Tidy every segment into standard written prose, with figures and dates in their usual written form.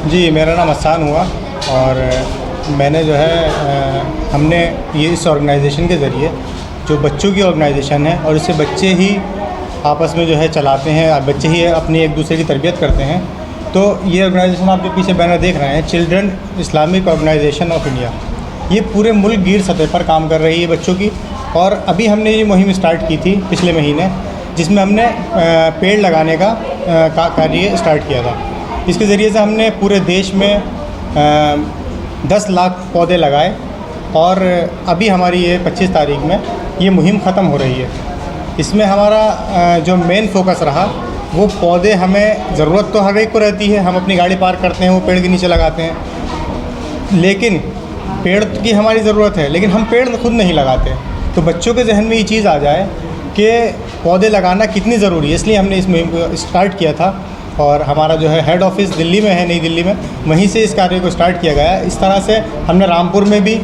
जी, मेरा नाम हसन हुआ और मैंने जो है हमने ये इस ऑर्गेनाइजेशन के ज़रिए, जो बच्चों की ऑर्गेनाइजेशन है और इसे बच्चे ही आपस में जो है चलाते हैं, बच्चे ही अपनी एक दूसरे की तरबियत करते हैं। तो ये ऑर्गेनाइजेशन आप जो पीछे बैनर देख रहे हैं, children Islamic organisation of India, ये पूरे मुल्क गिर सतह पर काम कर रही है बच्चों की। और अभी हमने ये मुहिम स्टार्ट की थी पिछले महीने, जिसमें हमने पेड़ लगाने का कार्य स्टार्ट किया था। इसके ज़रिए से हमने पूरे देश में 10 लाख पौधे लगाए और अभी हमारी ये 25 तारीख में ये मुहिम ख़त्म हो रही है। इसमें हमारा जो मेन फोकस रहा वो पौधे, हमें ज़रूरत तो हर एक को रहती है, हम अपनी गाड़ी पार्क करते हैं वो पेड़ के नीचे लगाते हैं, लेकिन पेड़ की हमारी ज़रूरत है, लेकिन हम पेड़ खुद नहीं लगाते। तो बच्चों के जहन में ये चीज़ आ जाए कि पौधे लगाना कितनी ज़रूरी है, इसलिए हमने इस मुहिम को स्टार्ट किया था। और हमारा जो है हेड ऑफ़िस दिल्ली में है, नई दिल्ली में, वहीं से इस कार्य को स्टार्ट किया गया है। इस तरह से हमने रामपुर में भी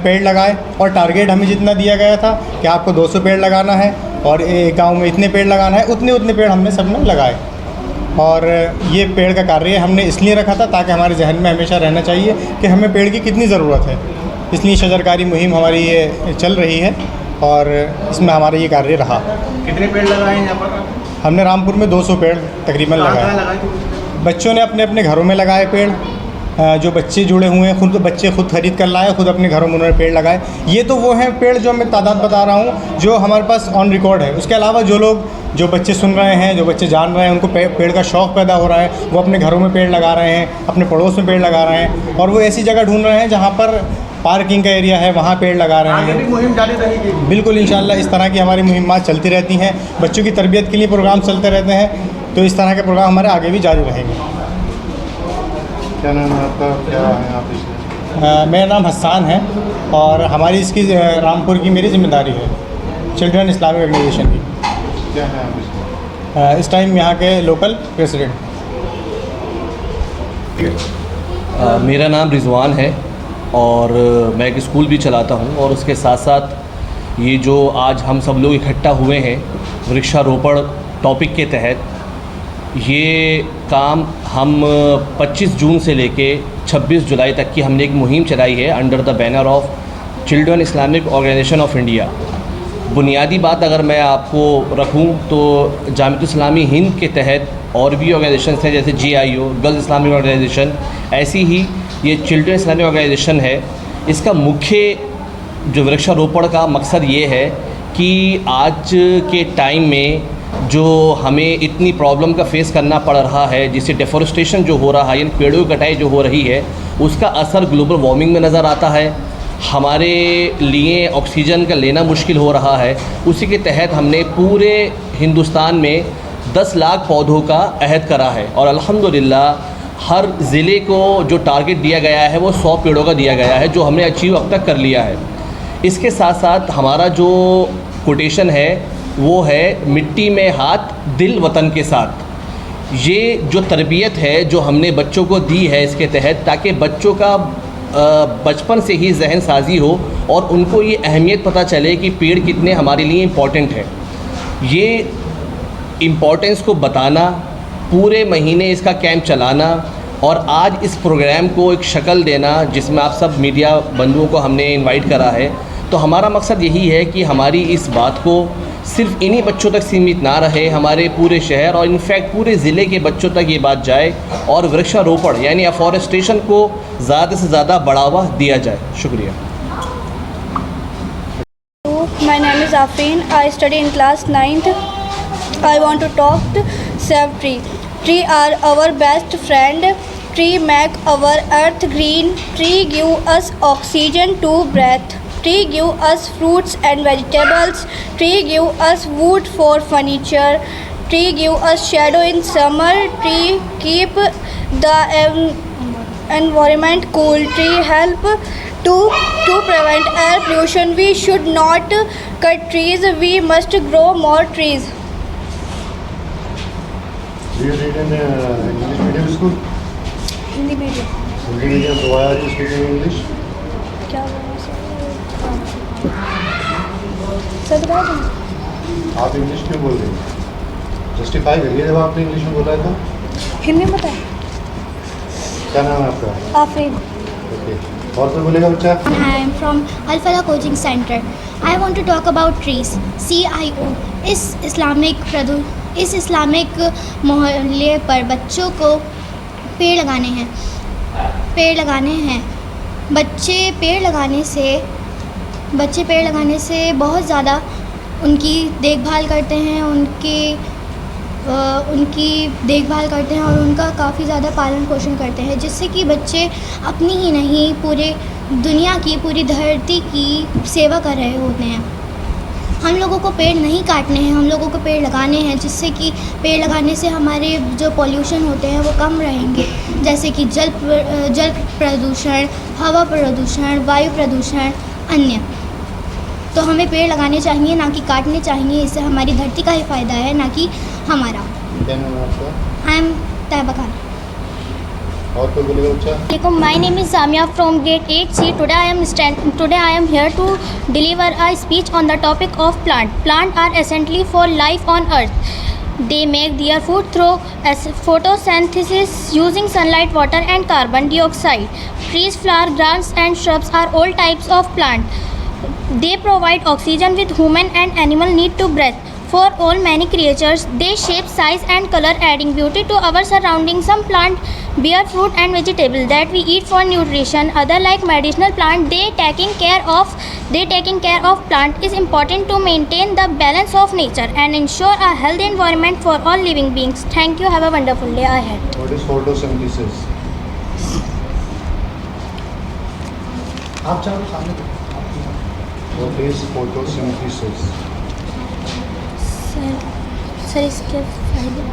पेड़ लगाए और टारगेट हमें जितना दिया गया था कि आपको 200 पेड़ लगाना है और एक गाँव में इतने पेड़ लगाना है, उतने पेड़ हमने सबने लगाए। और ये पेड़ का कार्य हमने इसलिए रखा था ताकि हमारे जहन में हमेशा रहना चाहिए कि हमें पेड़ की कितनी ज़रूरत है। इसलिए शजरकारी मुहिम हमारी ये चल रही है और इसमें हमारा ये कार्य रहा। कितने पेड़ लगाए हैं यहाँ पर? हमने रामपुर में 200 पेड़ तकरीबन लगाए। बच्चों ने अपने अपने घरों में लगाए पेड़, जो बच्चे जुड़े हुए हैं, बच्चे खुद खरीद कर लाए, खुद अपने घरों में उन्होंने पेड़ लगाए। ये तो वो हैं पेड़ जो मैं तादाद बता रहा हूँ जो हमारे पास ऑन रिकॉर्ड है। उसके अलावा जो बच्चे सुन रहे हैं, जो बच्चे जान रहे हैं, उनको पेड़ का शौक़ पैदा हो रहा है, वो अपने घरों में पेड़ लगा रहे हैं, अपने पड़ोस में पेड़ लगा रहे हैं और वो ऐसी जगह ढूंढ रहे हैं जहाँ पर पार्किंग का एरिया है, वहाँ पेड़ लगा रहे हैं। आगे भी मुहिम जारी रहेगी? बिल्कुल, इंशाल्लाह इस तरह की हमारी मुहिम्मात चलती रहती हैं। बच्चों की तरबियत के लिए प्रोग्राम चलते रहते हैं, तो इस तरह के प्रोग्राम हमारे आगे भी जारी रहेंगे। क्या नाम है आपका, क्या है आप इसमें? मेरा नाम हसन है और हमारी इसकी रामपुर की मेरी जिम्मेदारी है, चिल्ड्रन इस्लामिक ऑर्गेनाइजेशन की। क्या है आप इसमें? इस टाइम यहाँ के लोकल प्रेसिडेंट। मेरा नाम रिजवान है और मैं एक स्कूल भी चलाता हूँ और उसके साथ साथ ये जो आज हम सब लोग इकट्ठा हुए हैं वृक्षारोपण टॉपिक के तहत, ये काम हम 25 जून से लेके 26 जुलाई तक की हमने एक मुहिम चलाई है under the banner of children Islamic organisation of India. बुनियादी बात अगर मैं आपको रखूं तो जामियत इस्लामी हिंद के तहत और भी ऑर्गेनाइजेशन हैं, जैसे GIO गर्ल्स इस्लामिक ऑर्गेनाइजेशन, ऐसी ही ये चिल्ड्रन इस्लामिक ऑर्गेनाइजेशन है। इसका मुख्य जो वृक्षारोपण का मकसद ये है कि आज के टाइम में जो हमें इतनी प्रॉब्लम का फेस करना पड़ रहा है, जिससे डेफोरेस्टेशन जो हो रहा है, यानी पेड़ों की कटाई जो हो रही है, उसका असर ग्लोबल वार्मिंग में नज़र आता है। हमारे लिए ऑक्सीजन का लेना मुश्किल हो रहा है। उसी के तहत हमने पूरे हिंदुस्तान में 10 लाख पौधों का अहद करा है और अल्हम्दुलिल्लाह हर ज़िले को जो टारगेट दिया गया है वो 100 पेड़ों का दिया गया है, जो हमने अचीव अब तक कर लिया है। इसके साथ साथ हमारा जो कोटेशन है वो है मिट्टी में हाथ दिल वतन के साथ। ये जो तरबियत है जो हमने बच्चों को दी है इसके तहत, ताकि बच्चों का बचपन से ही जहन साजी हो और उनको ये अहमियत पता चले कि पेड़ कितने हमारे लिए इम्पॉर्टेंट है। ये इम्पॉर्टेंस को बताना, पूरे महीने इसका कैंप चलाना और आज इस प्रोग्राम को एक शक्ल देना जिसमें आप सब मीडिया बंधुओं को हमने इनवाइट करा है, तो हमारा मकसद यही है कि हमारी इस बात को सिर्फ इन्हीं बच्चों तक सीमित ना रहे, हमारे पूरे शहर और इनफैक्ट पूरे ज़िले के बच्चों तक ये बात जाए और वृक्षारोपण यानी अफॉरेस्टेशन को ज़्यादा से ज़्यादा बढ़ावा दिया जाए। शुक्रिया। My name is Afreen. I study in class 9th. I want to talk to save tree. Tree are our best friend. Tree make our earth green. Tree give us oxygen to breathe. Tree give us fruits and vegetables. Tree give us wood for furniture. Tree give us shadow in summer. Tree keep the environment cool. Tree help to prevent air pollution. We should not cut trees. We must grow more trees. Do you read in English medium school? Hindi medium. Hindi medium, so why are you speaking English? क्या sir बता दें। आप English क्यों बोल रहे हैं? Justify करिए जब आपने इंग्लिश में बोला है तो। हिंदी में बताएं। क्या नाम है आपका? Afreen. ओके, और कोई बोलेगा बच्चा? I am from Al Falah Coaching Center. I want to talk about trees. CIO. इस इस्लामिक मोहल्ले पर बच्चों को पेड़ लगाने हैं। बच्चे पेड़ लगाने से बहुत ज़्यादा उनकी देखभाल करते हैं, उनकी देखभाल करते हैं और उनका काफ़ी ज़्यादा पालन पोषण करते हैं, जिससे कि बच्चे अपनी ही नहीं पूरे दुनिया की, पूरी धरती की सेवा कर रहे होते हैं। हम लोगों को पेड़ नहीं काटने हैं, हम लोगों को पेड़ लगाने हैं, जिससे कि पेड़ लगाने से हमारे जो पॉल्यूशन होते हैं वो कम रहेंगे, जैसे कि जल प्रदूषण, हवा प्रदूषण, वायु प्रदूषण, अन्य। तो हमें पेड़ लगाने चाहिए, ना कि काटने चाहिए। इससे हमारी धरती का ही फ़ायदा है, ना कि हमारा। क्या नाम है आपका? I am Tayyaba Khan. और कोई बोलेगा बच्चा? My name is Samia from grade 8C. Today I am here to deliver a speech on the topic of plant. Plants are essential for life on earth. They make their food through photosynthesis using sunlight, water and carbon dioxide. Trees, flowers, grasses and shrubs are all types of plants. They provide oxygen with human and animal need to breathe. For all many creatures, they shape, size and color, adding beauty to our surroundings. Some plants bear fruit and vegetables that we eat for nutrition. Other like medicinal plant, they taking care of plant is important to maintain the balance of nature and ensure a healthy environment for all living beings. Thank you. Have a wonderful day ahead. What is photosynthesis? आप चाहो सामने। What is photosynthesis? Sir इसके फायदे।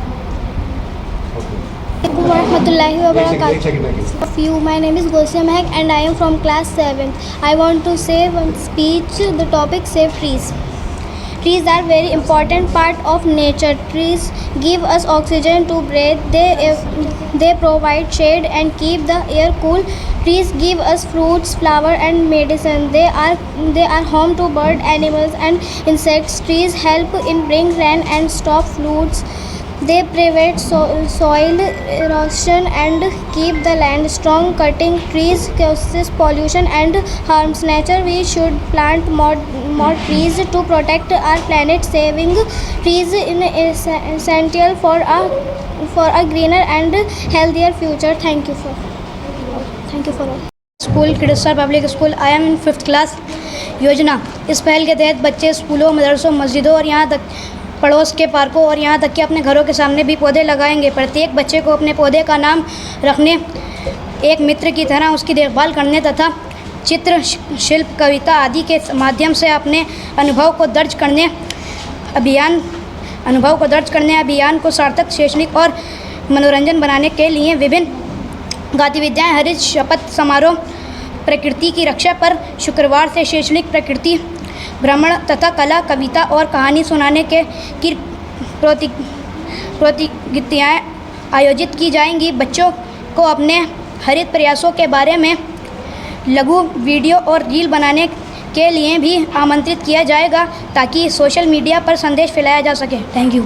Okay. Warahmatullahi एक wabarakatuh. Second. Of you, my name is Gulsum Mahek and I am from class 7th. I want to say one speech. The topic save trees. Trees are very important part of nature. Trees give us oxygen to breathe. They provide shade and keep the air cool. Trees give us fruits, flower and medicine. They are home to bird, animals and insects. Trees help in bring rain and stop floods. They prevent soil erosion and keep the land strong. Cutting trees causes pollution and harms nature. We should plant more trees to protect our planet. Saving trees is essential for a greener and healthier future. Thank you for all. School किडसर public school I am in 5th class योजना। इस पहल के तहत बच्चे स्कूलों, मदरसों, मस्जिदों और यहाँ तक पड़ोस के पार्कों और यहाँ तक कि अपने घरों के सामने भी पौधे लगाएंगे। प्रत्येक बच्चे को अपने पौधे का नाम रखने, एक मित्र की तरह उसकी देखभाल करने तथा चित्र, शिल्प, कविता आदि के माध्यम से अपने अनुभव को दर्ज करने अभियान को सार्थक, शैक्षणिक और मनोरंजन बनाने के लिए विभिन्न गतिविधियाँ, हरित शपथ समारोह, प्रकृति की रक्षा पर शुक्रवार से शैक्षणिक प्रकृति भ्रमण तथा कला, कविता और कहानी सुनाने की प्रतियोगिताएँ आयोजित की जाएंगी। बच्चों को अपने हरित प्रयासों के बारे में लघु वीडियो और रील बनाने के लिए भी आमंत्रित किया जाएगा ताकि सोशल मीडिया पर संदेश फैलाया जा सके। Thank you.